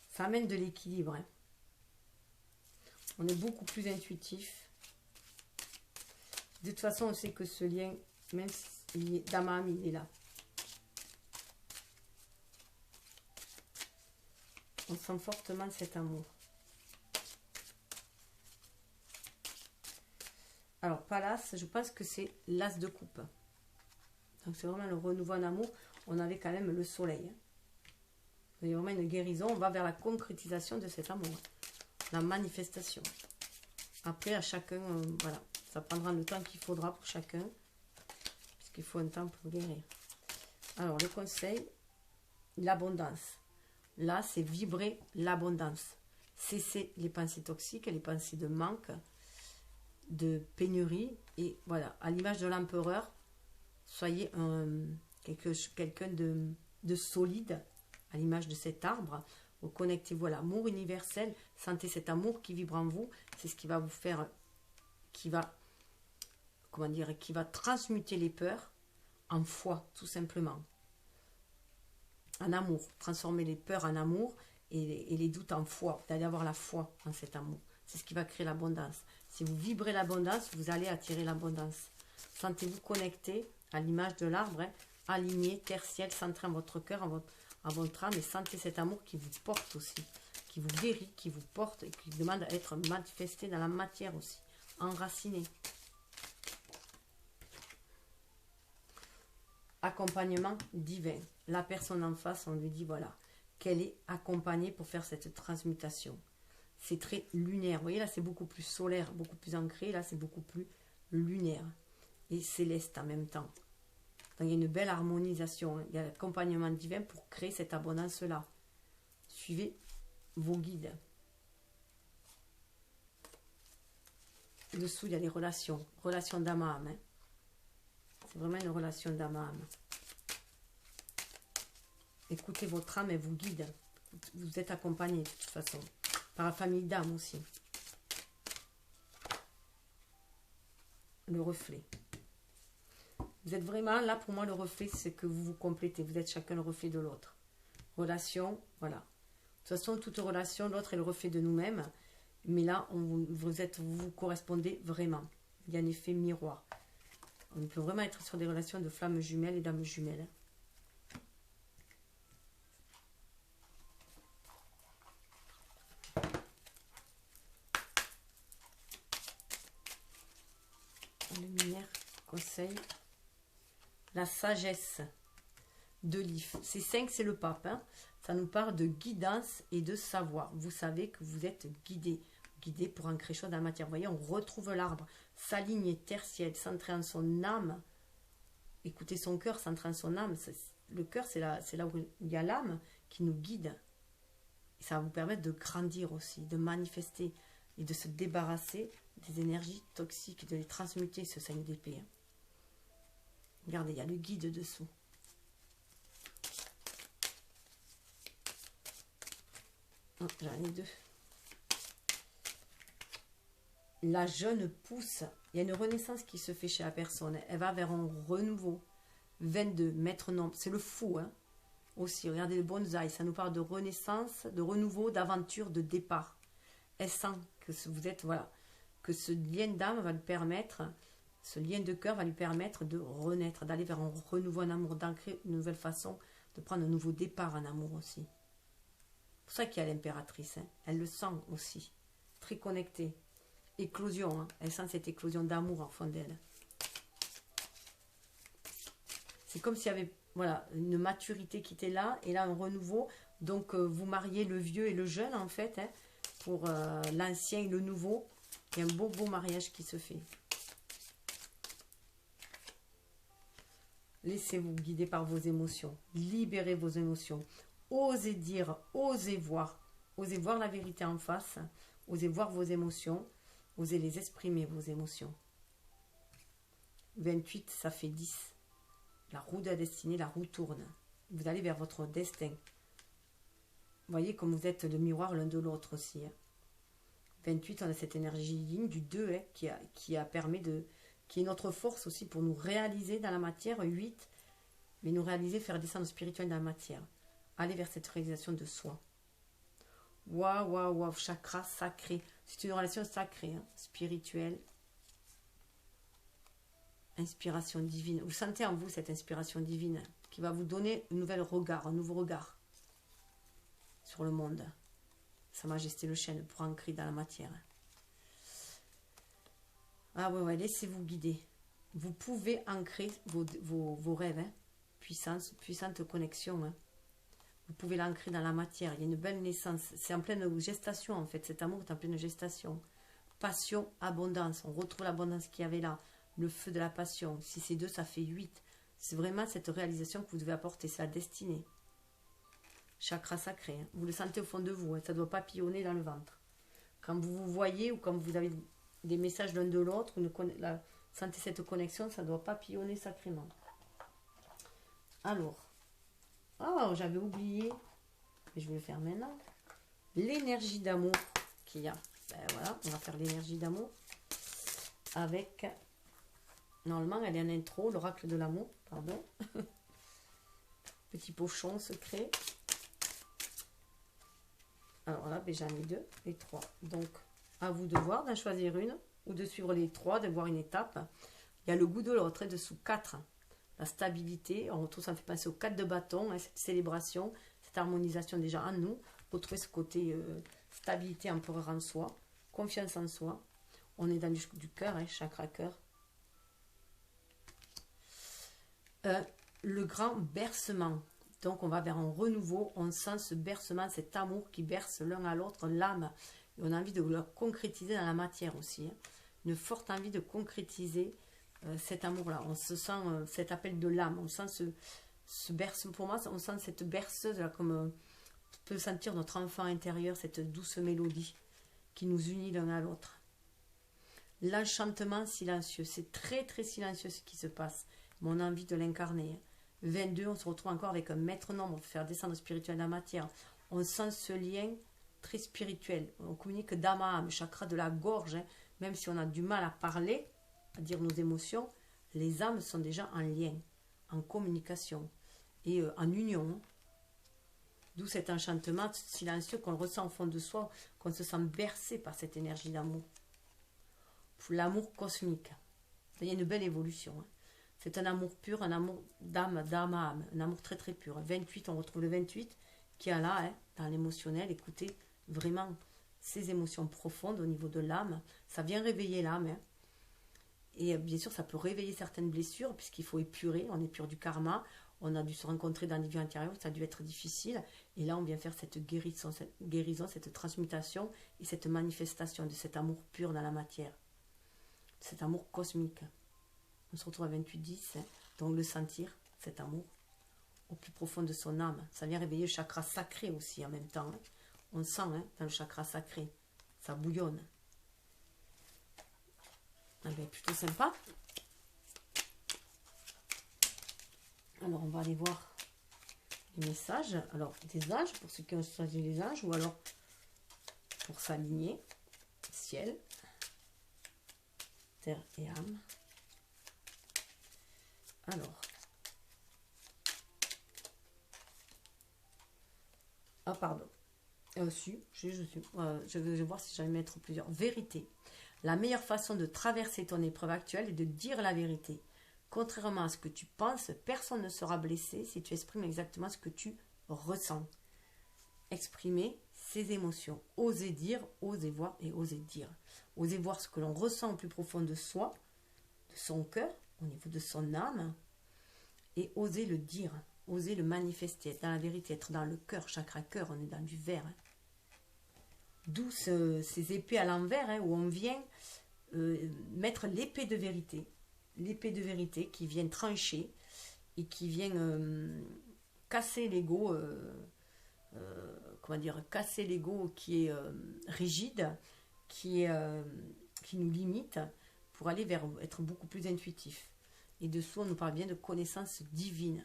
Ça amène de l'équilibre. On est beaucoup plus intuitif. De toute façon, on sait que ce lien, même s'il est d'Amam, il est là. On sent fortement cet amour. Alors, Palace, je pense que c'est l'as de coupe. Donc, c'est vraiment le renouveau en amour. On avait quand même le soleil. Il y a vraiment une guérison. On va vers la concrétisation de cet amour. La manifestation. Après, à chacun, voilà. Ça prendra le temps qu'il faudra pour chacun. Puisqu'il faut un temps pour guérir. Alors, le conseil, l'abondance. Là, c'est vibrer l'abondance. Cesser les pensées toxiques, les pensées de manque, de pénurie. Et voilà, à l'image de l'empereur, soyez quelqu'un de solide, à l'image de cet arbre. Connectez-vous à l'amour universel. Sentez cet amour qui vibre en vous. C'est ce qui va vous faire, qui va transmuter les peurs en foi, tout simplement. En amour. Transformer les peurs en amour et les doutes en foi. D'aller avoir la foi en cet amour. C'est ce qui va créer l'abondance. Si vous vibrez l'abondance, vous allez attirer l'abondance. Sentez-vous connecté à l'image de l'arbre, aligné, terre-ciel, centré en votre cœur, à votre âme, et sentez cet amour qui vous porte aussi, qui vous guérit, qui vous porte et qui demande à être manifesté dans la matière aussi, enraciné. Accompagnement divin. La personne en face, on lui dit voilà, qu'elle est accompagnée pour faire cette transmutation. C'est très lunaire. Vous voyez, là, c'est beaucoup plus solaire, beaucoup plus ancré. Là, c'est beaucoup plus lunaire et céleste en même temps. Donc, il y a une belle harmonisation. Il y a l'accompagnement divin pour créer cette abondance-là. Suivez vos guides. Dessous, il y a les relations. Relations d'âme à âme. C'est vraiment une relation d'âme à âme. Écoutez votre âme et vous guide. Vous êtes accompagné de toute façon. Par la famille d'âme aussi. Le reflet. Vous êtes vraiment, là pour moi, le reflet, c'est que vous vous complétez. Vous êtes chacun le reflet de l'autre. Relation, voilà. De toute façon, toute relation, l'autre est le reflet de nous-mêmes. Mais là, vous correspondez vraiment. Il y a un effet miroir. On peut vraiment être sur des relations de flammes jumelles et d'âmes jumelles. Lumière, conseil. La sagesse de l'IF. Ces 5, c'est le pape. Hein. Ça nous parle de guidance et de savoir. Vous savez que vous êtes guidé. Guidé pour ancrer quelque chose dans la matière. Vous voyez, on retrouve l'arbre. Sa ligne est tertielle, centrée en son âme. Écoutez son cœur, centré en son âme. Le cœur, c'est là où il y a l'âme qui nous guide. Et ça va vous permettre de grandir aussi, de manifester et de se débarrasser des énergies toxiques, de les transmuter, ce 5 d'épée. Hein. Regardez, il y a le guide dessous. Oh, j'en ai 2. La jeune pousse. Il y a une renaissance qui se fait chez la personne. Elle va vers un renouveau. 22, maître nombre. C'est le fou, hein. Aussi, regardez le bonsaï. Ça nous parle de renaissance, de renouveau, d'aventure, de départ. Elle sent que vous êtes, voilà, que ce lien d'âme va lui permettre, ce lien de cœur va lui permettre de renaître, d'aller vers un renouveau en amour, d'ancrer une nouvelle façon, de prendre un nouveau départ en amour aussi. C'est pour ça qu'il y a l'impératrice. Hein. Elle le sent aussi. Très connectée. Éclosion. Hein. Elle sent cette éclosion d'amour en fond d'elle. C'est comme s'il y avait voilà, une maturité qui était là, et là un renouveau. Donc vous mariez le vieux et le jeune en fait, hein, pour l'ancien et le nouveau. Il y a un beau mariage qui se fait. Laissez-vous guider par vos émotions. Libérez vos émotions. Osez dire, osez voir. Osez voir la vérité en face. Osez voir vos émotions. Osez les exprimer, vos émotions. 28, ça fait 10. La roue de la destinée, la roue tourne. Vous allez vers votre destin. Vous voyez comme vous êtes le miroir l'un de l'autre aussi. Hein. 28, on a cette énergie ligne du 2 hein, qui est notre force aussi pour nous réaliser dans la matière. 8, mais nous réaliser, faire descendre le spirituel dans la matière. Aller vers cette réalisation de soi. Waouh, waouh, waouh, chakra sacré. C'est une relation sacrée, hein, spirituelle. Inspiration divine. Vous sentez en vous cette inspiration divine qui va vous donner un nouveau regard sur le monde. Sa Majesté le Chêne pour ancrer dans la matière. Ah ouais, laissez-vous guider. Vous pouvez ancrer vos rêves. Hein. Puissante connexion. Hein. Vous pouvez l'ancrer dans la matière. Il y a une belle naissance. C'est en pleine gestation en fait. Cet amour est en pleine gestation. Passion, abondance. On retrouve l'abondance qu'il y avait là. Le feu de la passion. Si c'est 2, ça fait 8. C'est vraiment cette réalisation que vous devez apporter. C'est la destinée. Chakra sacré. Hein. Vous le sentez au fond de vous. Hein. Ça doit papillonner dans le ventre. Quand vous vous voyez ou quand vous avez des messages l'un de l'autre, sentez cette connexion, ça doit papillonner sacrément. Alors. Oh, j'avais oublié. Mais je vais le faire maintenant. L'énergie d'amour qu'il y a. Ben voilà, on va faire l'énergie d'amour. Avec... Normalement, elle est en intro, l'oracle de l'amour, pardon. Petit pochon secret. Alors là, ben, j'en ai 2 et 3. Donc, à vous de voir, d'en choisir une ou de suivre les 3, de voir une étape. Il y a le goût de l'autre, dessous 4. La stabilité, on retrouve, ça me fait penser au 4 de bâton, hein, cette célébration, cette harmonisation déjà en nous. Retrouver ce côté stabilité, empereur en soi, confiance en soi. On est dans du cœur, hein, chakra cœur. Le grand bercement. Donc on va vers un renouveau, on sent ce bercement, cet amour qui berce l'un à l'autre, l'âme. Et on a envie de le concrétiser dans la matière aussi. Hein. Une forte envie de concrétiser cet amour-là. On se sent cet appel de l'âme, on sent ce bercement. Pour moi, on sent cette berceuse, là, comme on peut sentir notre enfant intérieur, cette douce mélodie qui nous unit l'un à l'autre. L'enchantement silencieux, c'est très très silencieux ce qui se passe. Mon envie de l'incarner. 22, on se retrouve encore avec un maître nombre, faire descendre spirituel dans la matière. On sent ce lien très spirituel. On communique d'âme à âme, chakra de la gorge, hein. Même si on a du mal à parler, à dire nos émotions, Les âmes sont déjà en lien, en communication et en union. D'où cet enchantement silencieux qu'on ressent au fond de soi, qu'on se sent bercé par cette énergie d'amour. L'amour cosmique. Il y a une belle évolution. Hein. C'est un amour pur, un amour d'âme à âme, un amour très très pur. 28, on retrouve le 28 qui est là, hein, dans l'émotionnel. Écoutez, vraiment, ces émotions profondes au niveau de l'âme, ça vient réveiller l'âme. Hein. Et bien sûr, ça peut réveiller certaines blessures, puisqu'il faut épurer, on épure du karma, on a dû se rencontrer dans les vies antérieures, ça a dû être difficile. Et là, on vient faire cette guérison, cette transmutation et cette manifestation de cet amour pur dans la matière. Cet amour cosmique. On se retrouve à 28-10, hein, donc le sentir, cet amour, au plus profond de son âme. Ça vient réveiller le chakra sacré aussi en même temps. Hein. On sent hein, dans le chakra sacré, ça bouillonne. Ah ben, plutôt sympa. Alors, on va aller voir les messages. Alors, des anges, pour ceux qui ont choisi les anges, ou alors pour s'aligner. Ciel, terre et âme. Alors. Ah, pardon. Je vais voir si j'allais mettre plusieurs. Vérité. La meilleure façon de traverser ton épreuve actuelle est de dire la vérité. Contrairement à ce que tu penses, personne ne sera blessé si tu exprimes exactement ce que tu ressens. Exprimer ses émotions. Oser dire, oser voir et oser dire. Oser voir ce que l'on ressent au plus profond de soi, de son cœur, au niveau de son âme, et oser le dire, oser le manifester, être dans la vérité, être dans le cœur, chakra cœur, on est dans du verre. Hein. D'où ces épées à l'envers, hein, où on vient mettre l'épée de vérité. L'épée de vérité qui vient trancher et qui vient casser l'ego, casser l'ego qui est rigide, qui nous limite pour aller vers être beaucoup plus intuitif. Et dessous, on nous parle bien de connaissance divine.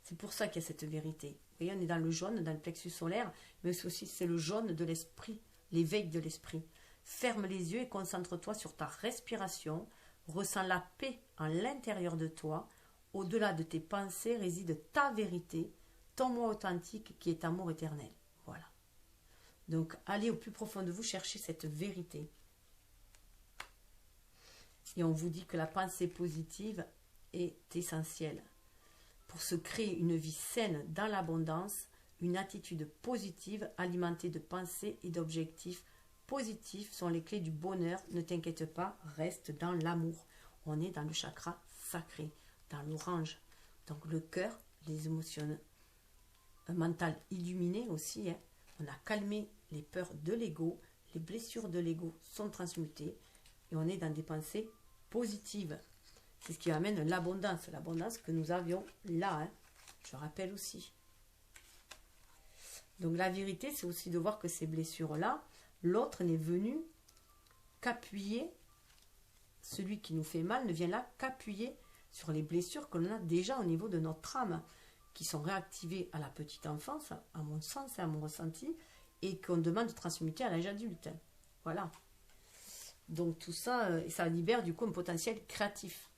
C'est pour ça qu'il y a cette vérité. Vous voyez, on est dans le jaune, dans le plexus solaire, mais aussi c'est le jaune de l'esprit, l'éveil de l'esprit. Ferme les yeux et concentre-toi sur ta respiration. Ressens la paix en l'intérieur de toi. Au-delà de tes pensées réside ta vérité, ton moi authentique qui est amour éternel. Voilà. Donc, allez au plus profond de vous chercher cette vérité. Et on vous dit que la pensée positive est essentielle. Pour se créer une vie saine dans l'abondance, une attitude positive alimentée de pensées et d'objectifs positifs sont les clés du bonheur. Ne t'inquiète pas, reste dans l'amour. On est dans le chakra sacré, dans l'orange. Donc le cœur, les émotions, un mental illuminé aussi. Hein. On a calmé les peurs de l'ego, les blessures de l'ego sont transmutées et on est dans des pensées positives. C'est ce qui amène l'abondance que nous avions là. Hein. Je rappelle aussi. Donc la vérité, c'est aussi de voir que ces blessures-là, l'autre n'est venu qu'appuyer, celui qui nous fait mal ne vient là qu'appuyer sur les blessures que l'on a déjà au niveau de notre âme, qui sont réactivées à la petite enfance, à mon sens et à mon ressenti, et qu'on demande de transmuter à l'âge adulte. Voilà. Donc tout ça, ça libère du coup un potentiel créatif.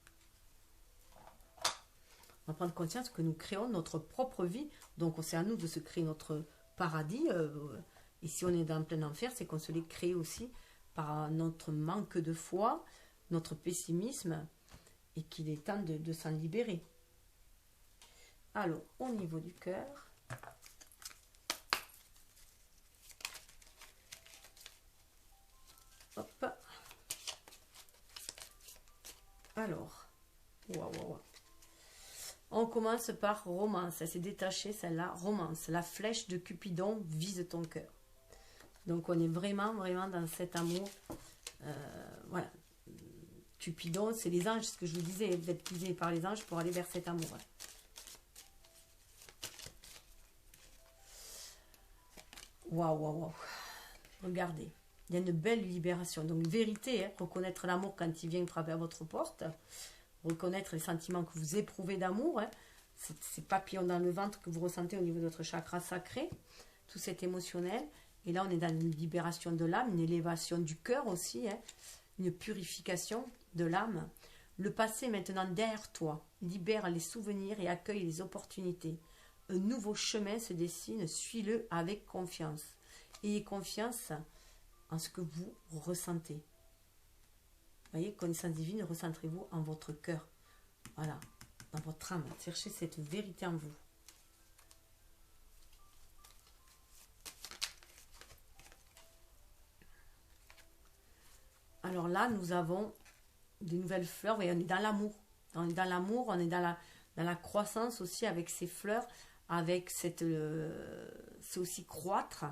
On va prendre conscience que nous créons notre propre vie, donc c'est à nous de se créer notre paradis. Et si on est dans plein enfer, c'est qu'on se l'est créé aussi par notre manque de foi, notre pessimisme, et qu'il est temps de s'en libérer. Alors, au niveau du cœur, hop. Alors, waouh. On commence par romance. Elle s'est détachée, celle-là. Romance. La flèche de Cupidon vise ton cœur. Donc, on est vraiment dans cet amour. Voilà. Cupidon, c'est les anges, ce que je vous disais. Vous êtes guidés par les anges pour aller vers cet amour. Waouh. Regardez. Il y a une belle libération. Donc, vérité, hein, reconnaître l'amour quand il vient frapper à votre porte. Reconnaître les sentiments que vous éprouvez d'amour, hein, ces papillons dans le ventre que vous ressentez au niveau de votre chakra sacré, tout cet émotionnel. Et là, on est dans une libération de l'âme, une élévation du cœur aussi, hein, une purification de l'âme. Le passé est maintenant derrière toi. Libère les souvenirs et accueille les opportunités. Un nouveau chemin se dessine, suis-le avec confiance. Ayez confiance en ce que vous ressentez. Vous voyez, connaissance divine, recentrez-vous en votre cœur. Voilà, dans votre âme. Cherchez cette vérité en vous. Alors là, nous avons des nouvelles fleurs. Vous voyez, on est dans l'amour. On est dans l'amour, on est dans la croissance aussi avec ces fleurs, avec cette... c'est aussi croître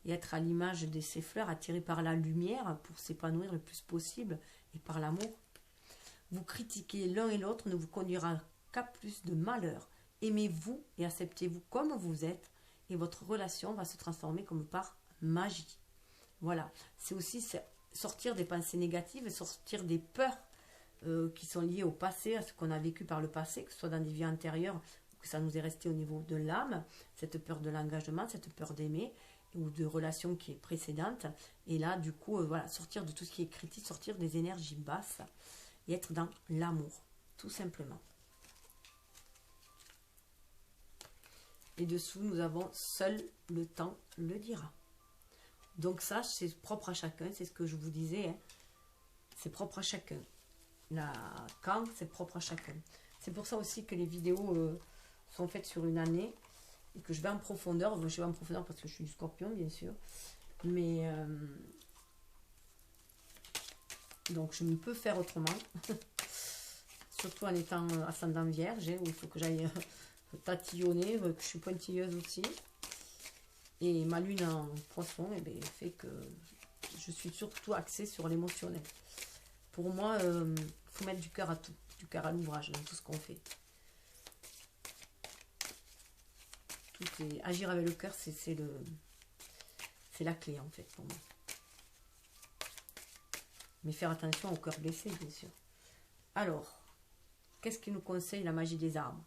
et être à l'image de ces fleurs, attiré par la lumière pour s'épanouir le plus possible et par l'amour. Vous critiquer l'un et l'autre ne vous conduira qu'à plus de malheur. Aimez-vous et acceptez-vous comme vous êtes et votre relation va se transformer comme par magie. Voilà, c'est aussi sortir des pensées négatives, sortir des peurs qui sont liées au passé, à ce qu'on a vécu par le passé, que ce soit dans des vies antérieures ou que ça nous est resté au niveau de l'âme, cette peur de l'engagement, cette peur d'aimer ou de relation qui est précédente. Et là, du coup, voilà, sortir de tout ce qui est critique, sortir des énergies basses et être dans l'amour, tout simplement. Et dessous, nous avons seul le temps le dira. Donc ça, c'est propre à chacun, c'est ce que je vous disais, hein. C'est propre à chacun. Quand, c'est propre à chacun. C'est pour ça aussi que les vidéos sont faites sur une année et que je vais en profondeur. Je vais en profondeur parce que je suis du Scorpion, bien sûr. Mais donc, je ne peux faire autrement. Surtout en étant ascendant vierge, où il faut que j'aille tatillonner, que je suis pointilleuse aussi. Et ma lune en poisson, eh bien, fait que je suis surtout axée sur l'émotionnel. Pour moi, il faut mettre du cœur à tout, du cœur à l'ouvrage, dans tout ce qu'on fait. Agir avec le cœur, c'est la clé, en fait, pour moi. Mais faire attention au cœur blessé, bien sûr. Alors, qu'est-ce qu'il nous conseille la magie des arbres?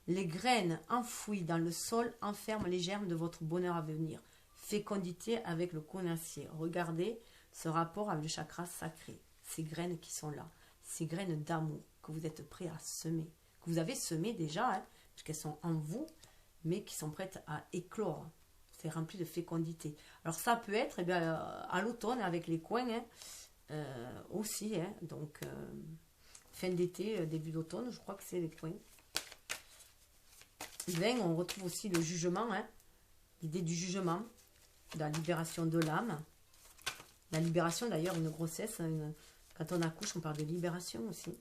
Les graines enfouies dans le sol enferment les germes de votre bonheur à venir. Fécondité avec le konassier. Regardez ce rapport avec le chakra sacré. Ces graines qui sont là. Ces graines d'amour que vous êtes prêts à semer. Que vous avez semées déjà, hein, puisqu'elles sont en vous, mais qui sont prêtes à éclore. C'est rempli de fécondité. Alors ça peut être eh bien, à l'automne avec les coins hein, aussi. Hein, donc fin d'été, début d'automne, je crois que c'est les coins. 20, on retrouve aussi le jugement, hein, l'idée du jugement, de la libération de l'âme. La libération d'ailleurs, une grossesse, quand on accouche, on parle de libération aussi.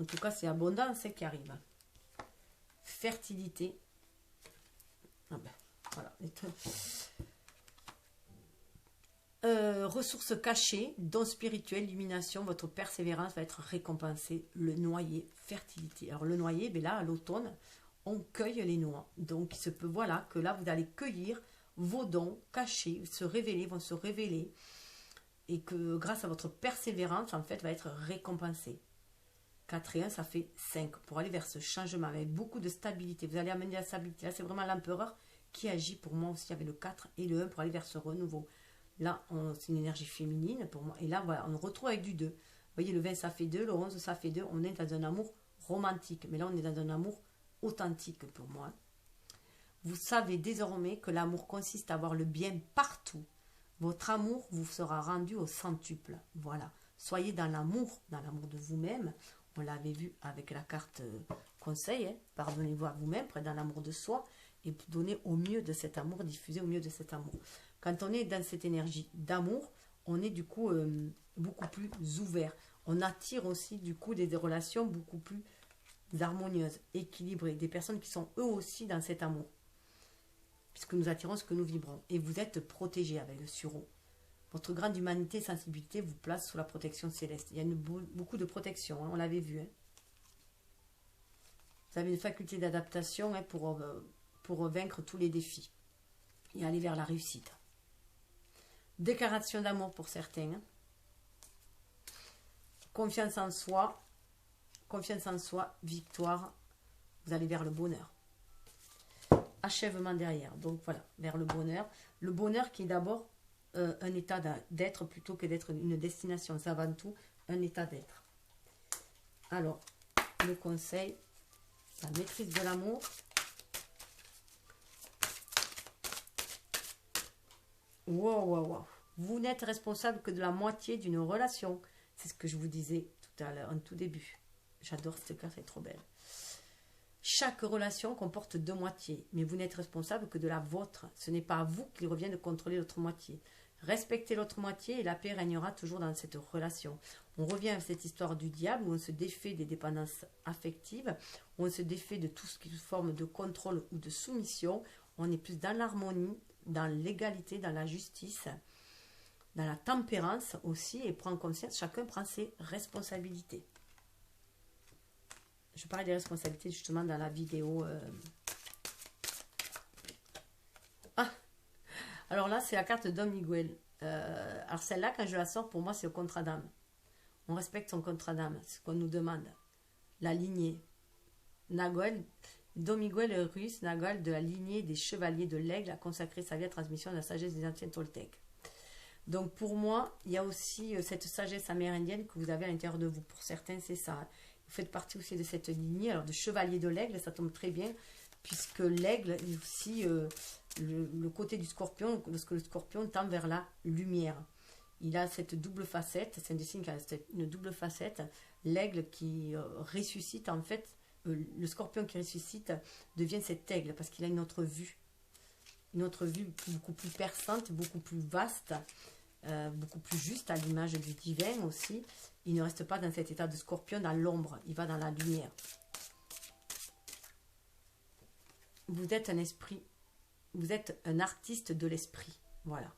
En tout cas, c'est abondance qui arrive. Fertilité. Ah ben, voilà. Ressources cachées, dons spirituels, illumination, votre persévérance va être récompensée. Le noyer, fertilité. Alors le noyer, ben là, à l'automne, on cueille les noix. Donc il se peut, voilà, que là, vous allez cueillir vos dons cachés, vont se révéler. Et que grâce à votre persévérance, en fait, va être récompensé. 4 et 1, ça fait 5. Pour aller vers ce changement avec beaucoup de stabilité. Vous allez amener la stabilité. Là, c'est vraiment l'empereur qui agit pour moi aussi avec le 4 et le 1 pour aller vers ce renouveau. Là, c'est une énergie féminine pour moi. Et là, voilà, on retrouve avec du 2. Vous voyez, le 20, ça fait 2. Le 11, ça fait 2. On est dans un amour romantique. Mais là, on est dans un amour authentique pour moi. Vous savez désormais que l'amour consiste à avoir le bien partout. Votre amour vous sera rendu au centuple. Voilà. Soyez dans l'amour de vous-même. On l'avait vu avec la carte conseil. Hein. Pardonnez-vous à vous-même, près dans l'amour de soi. Et donner au mieux de cet amour, diffuser au mieux de cet amour. Quand on est dans cette énergie d'amour, on est du coup beaucoup plus ouvert. On attire aussi du coup des relations beaucoup plus harmonieuses, équilibrées. Des personnes qui sont eux aussi dans cet amour. Puisque nous attirons ce que nous vibrons. Et vous êtes protégé avec le sureau. Votre grande humanité et sensibilité vous place sous la protection céleste. Il y a beaucoup de protection, hein, on l'avait vu. Hein. Vous avez une faculté d'adaptation hein, pour vaincre tous les défis. Et aller vers la réussite. Déclaration d'amour pour certains. Hein. Confiance en soi, victoire. Vous allez vers le bonheur. Achèvement derrière. Donc voilà, vers le bonheur. Le bonheur qui est d'abord un état d'être plutôt que d'être une destination. C'est avant tout un état d'être. Alors, le conseil, la maîtrise de l'amour. Wow, wow, wow. Vous n'êtes responsable que de la moitié d'une relation. C'est ce que je vous disais tout à l'heure, en tout début. J'adore cette carte, elle est trop belle. Chaque relation comporte deux moitiés, mais vous n'êtes responsable que de la vôtre. Ce n'est pas à vous qu'il revient de contrôler l'autre moitié. Respectez l'autre moitié et la paix régnera toujours dans cette relation. On revient à cette histoire du diable où on se défait des dépendances affectives, où on se défait de tout ce qui forme de contrôle ou de soumission. On est plus dans l'harmonie, dans l'égalité, dans la justice, dans la tempérance aussi, et prend conscience, chacun prend ses responsabilités. Je parlais des responsabilités justement dans la vidéo. Ah, alors là, c'est la carte Don Miguel. Alors celle-là, quand je la sors, pour moi, c'est le contrat d'âme. On respecte son contrat d'âme, ce qu'on nous demande. La lignée. Naguel, Don Miguel Ruiz, Naguel de la lignée des chevaliers de l'aigle, a consacré sa vie à la transmission de la sagesse des anciens Toltecs. Donc pour moi, il y a aussi cette sagesse amérindienne que vous avez à l'intérieur de vous. Pour certains, c'est ça. Vous faites partie aussi de cette lignée. Alors de chevalier de l'aigle, ça tombe très bien, puisque l'aigle est aussi le côté du scorpion, parce que le scorpion tend vers la lumière. Il a cette double facette, c'est un signe qui a une double facette. L'aigle qui ressuscite, en fait, le scorpion qui ressuscite devient cet aigle, parce qu'il a une autre vue beaucoup plus perçante, beaucoup plus vaste, beaucoup plus juste à l'image du divin aussi. Il ne reste pas dans cet état de scorpion, dans l'ombre, il va dans la lumière. Vous êtes un esprit, vous êtes un artiste de l'esprit, voilà.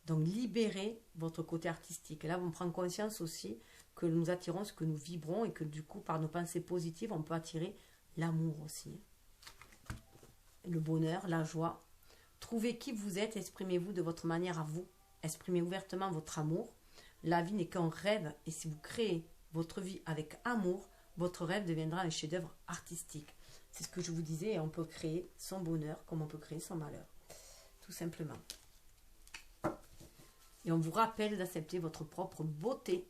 Donc libérez votre côté artistique. Et là, on prend conscience aussi que nous attirons ce que nous vibrons et que du coup, par nos pensées positives, on peut attirer l'amour aussi. Le bonheur, la joie. Trouvez qui vous êtes, exprimez-vous de votre manière à vous. Exprimez ouvertement votre amour. La vie n'est qu'un rêve et si vous créez votre vie avec amour, votre rêve deviendra un chef-d'œuvre artistique. C'est ce que je vous disais, on peut créer son bonheur comme on peut créer son malheur. Tout simplement. Et on vous rappelle d'accepter votre propre beauté.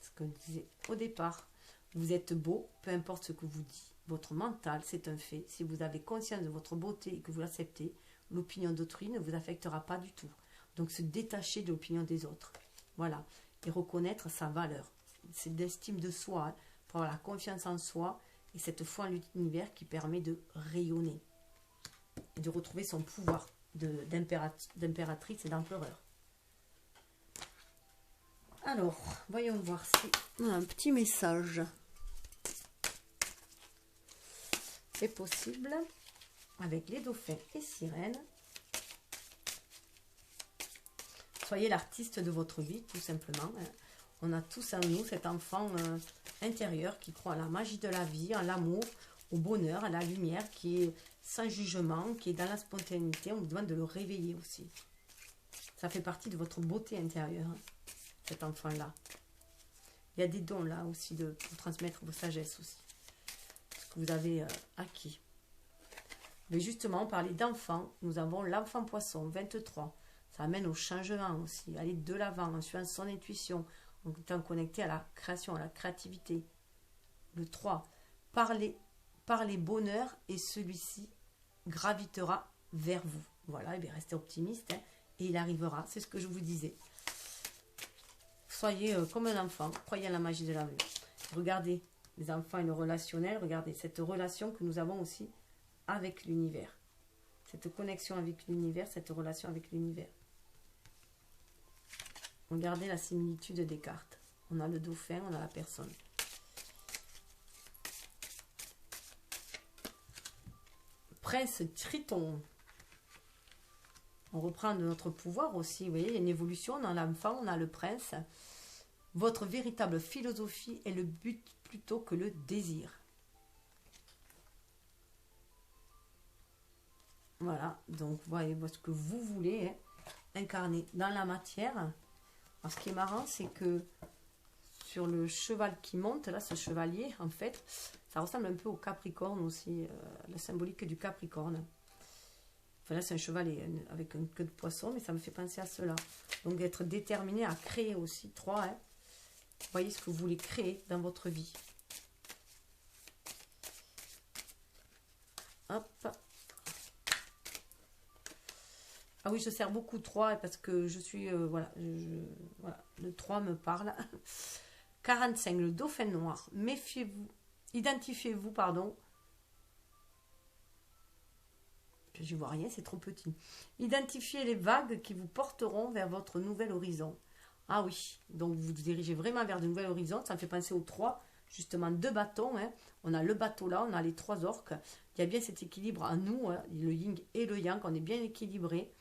Ce que je disais au départ. Vous êtes beau, peu importe ce que vous dites. Votre mental, c'est un fait. Si vous avez conscience de votre beauté et que vous l'acceptez, l'opinion d'autrui ne vous affectera pas du tout. Donc se détacher de l'opinion des autres. Voilà. Et reconnaître sa valeur. C'est l'estime de soi, hein, pour avoir la confiance en soi et cette foi en l'univers qui permet de rayonner. Et de retrouver son pouvoir d'impératrice et d'empereur. Alors, voyons voir si on a un petit message. C'est possible avec les dauphins et sirènes. Soyez l'artiste de votre vie, tout simplement. On a tous en nous cet enfant intérieur qui croit à la magie de la vie, à l'amour, au bonheur, à la lumière, qui est sans jugement, qui est dans la spontanéité. On vous demande de le réveiller aussi. Ça fait partie de votre beauté intérieure, hein, cet enfant-là. Il y a des dons là aussi pour transmettre vos sagesses aussi. Ce que vous avez acquis. Mais justement, on parlait d'enfants. Nous avons l'enfant poisson, 23. Ça amène au changement aussi. Aller de l'avant en suivant son intuition. En étant connecté à la création, à la créativité. Le 3. Parlez bonheur et celui-ci gravitera vers vous. Voilà, et bien restez optimiste. Hein, et il arrivera. C'est ce que je vous disais. Soyez comme un enfant. Croyez à la magie de l'amour. Regardez les enfants et le relationnel. Regardez cette relation que nous avons aussi avec l'univers. Cette connexion avec l'univers, cette relation avec l'univers. Regardez la similitude des cartes. On a le dauphin, on a la personne. Prince Triton. On reprend de notre pouvoir aussi. Vous voyez, il y a une évolution. On a l'enfant, on a le prince. Votre véritable philosophie est le but plutôt que le désir. Voilà, donc voyez ce que vous voulez hein, incarner dans la matière. Alors, ce qui est marrant, c'est que sur le cheval qui monte, là, ce chevalier, en fait, ça ressemble un peu au Capricorne aussi, la symbolique du Capricorne. Enfin là, c'est un cheval avec une queue de poisson, mais ça me fait penser à cela. Donc, être déterminé à créer aussi. 3, hein. Voyez ce que vous voulez créer dans votre vie. Hop. Ah oui, je sers beaucoup 3 parce que je suis... voilà, voilà, le 3 me parle. 45, le dauphin noir. Méfiez-vous. Identifiez-vous, pardon. Je ne vois rien, c'est trop petit. Identifiez les vagues qui vous porteront vers votre nouvel horizon. Ah oui, donc vous vous dirigez vraiment vers de nouvel horizon. Ça me fait penser aux 3, justement, 2 bâtons. Hein. On a le bateau là, on a les 3 orques. Il y a bien cet équilibre en nous, hein, le yin et le yang. On est bien équilibré.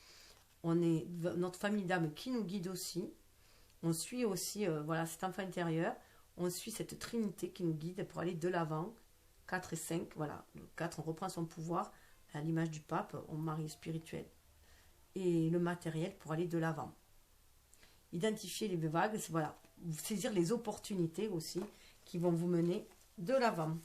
On est notre famille d'âme qui nous guide aussi. On suit aussi voilà, cet enfant intérieur. On suit cette trinité qui nous guide pour aller de l'avant. 4 et 5, voilà. Le 4, on reprend son pouvoir à l'image du pape, on marie spirituel. Et le matériel pour aller de l'avant. Identifier les vagues, c'est voilà, saisir les opportunités aussi qui vont vous mener de l'avant.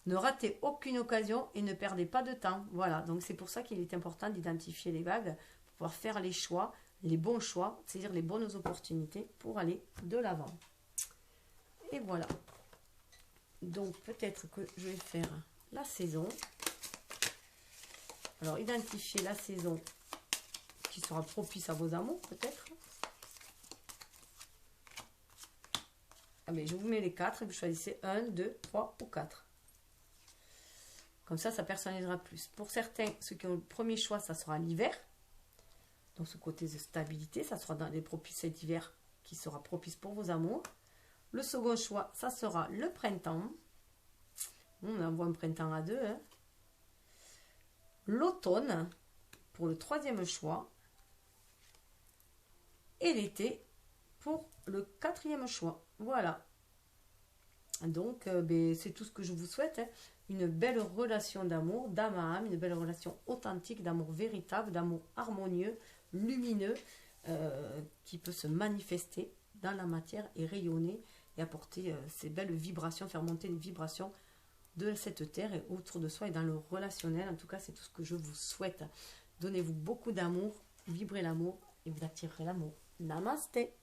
Ne ratez aucune occasion et ne perdez pas de temps. Voilà, donc c'est pour ça qu'il est important d'identifier les vagues, pour pouvoir faire les choix, les bons choix, saisir les bonnes opportunités pour aller de l'avant. Et voilà. Donc peut-être que je vais faire la saison. Alors identifiez la saison qui sera propice à vos amours peut-être. Ah mais je vous mets les 4 et vous choisissez 1, 2, 3 ou 4. Comme ça personnalisera plus. Pour certains, ceux qui ont le premier choix, ça sera l'hiver. Donc ce côté de stabilité, ça sera dans les propices d'hiver qui sera propice pour vos amours. Le second choix, ça sera le printemps. On envoie un printemps à 2. Hein. L'automne, pour le troisième choix. Et l'été, pour le quatrième choix. Voilà. Donc, c'est tout ce que je vous souhaite. Hein. Une belle relation d'amour, d'âme à âme, une belle relation authentique, d'amour véritable, d'amour harmonieux, lumineux, qui peut se manifester dans la matière et rayonner et apporter ces belles vibrations, faire monter les vibrations de cette terre et autour de soi et dans le relationnel. En tout cas, c'est tout ce que je vous souhaite. Donnez-vous beaucoup d'amour, vibrez l'amour et vous attirerez l'amour. Namasté.